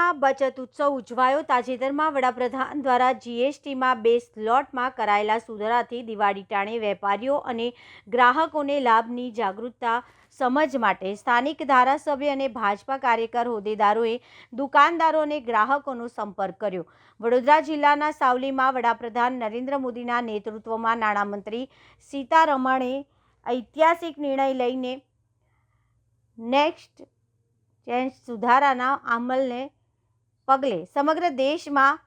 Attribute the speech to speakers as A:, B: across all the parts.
A: સાવલીમાં બચત ઉત્સવ ઉજવાયો। તાજેતરમાં વડાપ્રધાન દ્વારા જીએસટીમાં 2 સ્લોટમાં કરાયેલા સુધારાથી દિવાળી ટાણે વેપારીઓ અને ગ્રાહકોને લાભની જાગૃતતા સમજ માટે સ્થાનિક ધારાસભ્ય અને ભાજપા કાર્યકર હોદ્દેદારોએ દુકાનદારો અને ગ્રાહકોનો સંપર્ક કર્યો। વડોદરા જિલ્લાના સાવલીમાં વડાપ્રધાન નરેન્દ્ર મોદીના નેતૃત્વમાં નાણામંત્રી સીતારમણે ઐતિહાસિક નિર્ણય લઈને નેક્સ્ટ સુધારાના અમલને પગલે સમગ્ર દેશમાં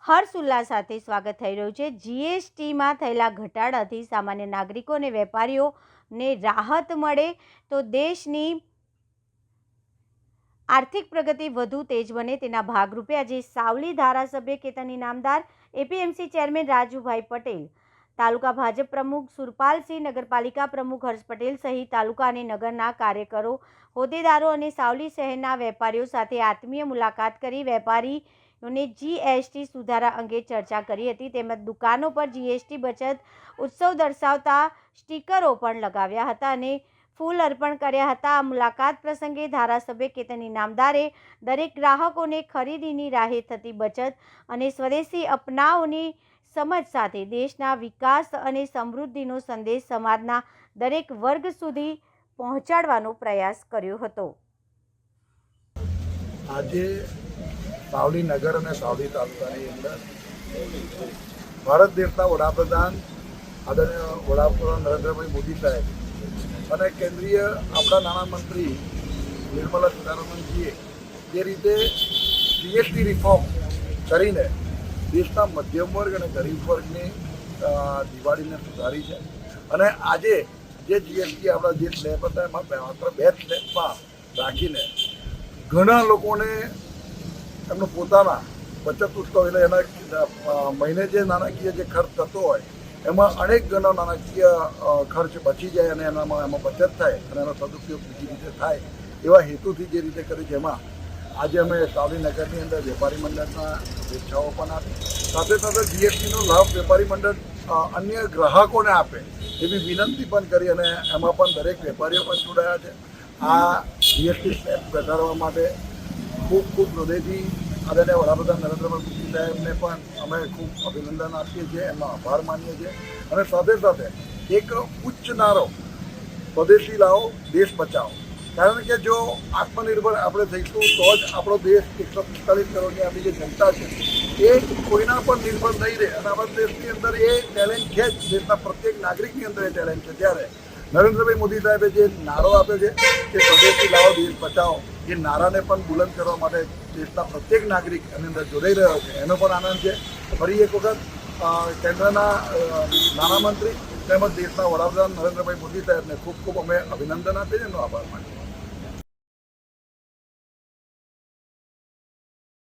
A: હર્ષોલ્લાસ સાથે સ્વાગત થઈ રહ્યું છે। જીએસટીમાં થયેલા ઘટાડાથી સામાન્ય નાગરિકો અને વેપારીઓને રાહત મળે તો દેશની આર્થિક પ્રગતિ વધુ તેજ બને તેના ભાગરૂપે આજે સાવલી ધારાસભ્ય કેતન ઇનામદાર, એપીએમસી ચેરમેન રાજુભાઈ પટેલ, તાલુકા ભાજપ પ્રમુખ સુરપાલસિંહ, નગરપાલિકા પ્રમુખ હર્ષ પટેલ સહિત તાલુકા અને નગરના કાર્યકરો, હોદ્દેદારો અને સાવલી શહેરના વેપારીઓ સાથે આત્મીય મુલાકાત કરી વેપારીઓને જીએસટી સુધારા અંગે ચર્ચા કરી હતી। તેમજ દુકાનો પર જીએસટી બચત ઉત્સવ દર્શાવતા સ્ટીકરો પણ લગાવ્યા હતા અને ફૂલ અર્પણ કર્યા હતા। આ મુલાકાત પ્રસંગે ધારાસભ્ય કેતન ઇનામદારે દરેક ગ્રાહકોને ખરીદીની રાહે થતી બચત અને સ્વદેશી અપનાવોની સમજ સાથે દેશના વિકાસ અને સમૃદ્ધિનો સંદેશ સમાજના દરેક વર્ગ સુધી પહોંચાડવાનો પ્રયાસ કર્યો હતો।
B: આજે સાવલી નગર અને સાવલી તાલુકાની અંદર ભારત દેશના વડાપ્રધાન આદરણીય વડાપ્રધાન નરેન્દ્રભાઈ મોદી સાહેબ અને કેન્દ્રીય આપણા નાણામંત્રી નિર્મલા સીતારમણજીએ જે રીતે જીએસટી રિફોર્મ કરીને દેશના મધ્યમ વર્ગ અને ગરીબ વર્ગની દિવાળીને સુધારી છે અને આજે જે જીએસટી આપણા જે સ્લેબ હતા એમાં માત્ર 2 સ્લેબમાં રાખીને ઘણા લોકોને એમનો પોતાના બચત ઉત્સવ એટલે એના મહિને જે નાણાકીય જે ખર્ચ થતો હોય એમાં અનેક ગણો નાણાકીય ખર્ચ બચી જાય અને એમાં બચત થાય અને એનો સદુપયોગ બીજી રીતે થાય એવા હેતુથી જે રીતે કરી છે એમાં આજે અમે સાવલી નગરની અંદર વેપારી મંડળના શુભેચ્છાઓ પણ આપી, સાથે સાથે જીએસટીનો લાભ વેપારી મંડળ અન્ય ગ્રાહકોને આપે એવી વિનંતી પણ કરી અને એમાં પણ દરેક વેપારીઓ પણ જોડાયા છે। આ જીએસટી સ્લેબ ઘટાડવા માટે ખૂબ હૃદયથી આદરણીય વડાપ્રધાન નરેન્દ્રભાઈ મોદી સાહેબને પણ અમે ખૂબ અભિનંદન આપીએ છીએ, એમનો આભાર માનીએ છીએ અને સાથે સાથે એક ઉચ્ચ નારો સ્વદેશી લાવો દેશ બચાવો, કારણ કે જો આત્મનિર્ભર આપણે થઈશું તો જ આપણો દેશ 145 કરોડની આપણી જે જનતા છે એ કોઈના પર નિર્ભર નહીં રહે અને આપણા દેશની અંદર એ ટેલેન્ટ છે જ, દેશના પ્રત્યેક નાગરિકની અંદર એ ટેલેન્ટ છે। ત્યારે નરેન્દ્રભાઈ મોદી સાહેબે જે નારો આપ્યો છે કે સ્વદેશી લાવો દેશ બચાવો, એ નારાને પણ બુલંદ કરવા માટે દેશના પ્રત્યેક નાગરિક એની અંદર જોડાઈ રહ્યો છે, એનો પણ આનંદ છે। ફરી એક વખત કેન્દ્રના નાણામંત્રી તેમજ દેશના વડાપ્રધાન નરેન્દ્રભાઈ મોદી સાહેબને ખૂબ અમે અભિનંદન આપીએ, એનો આભાર માનીએ।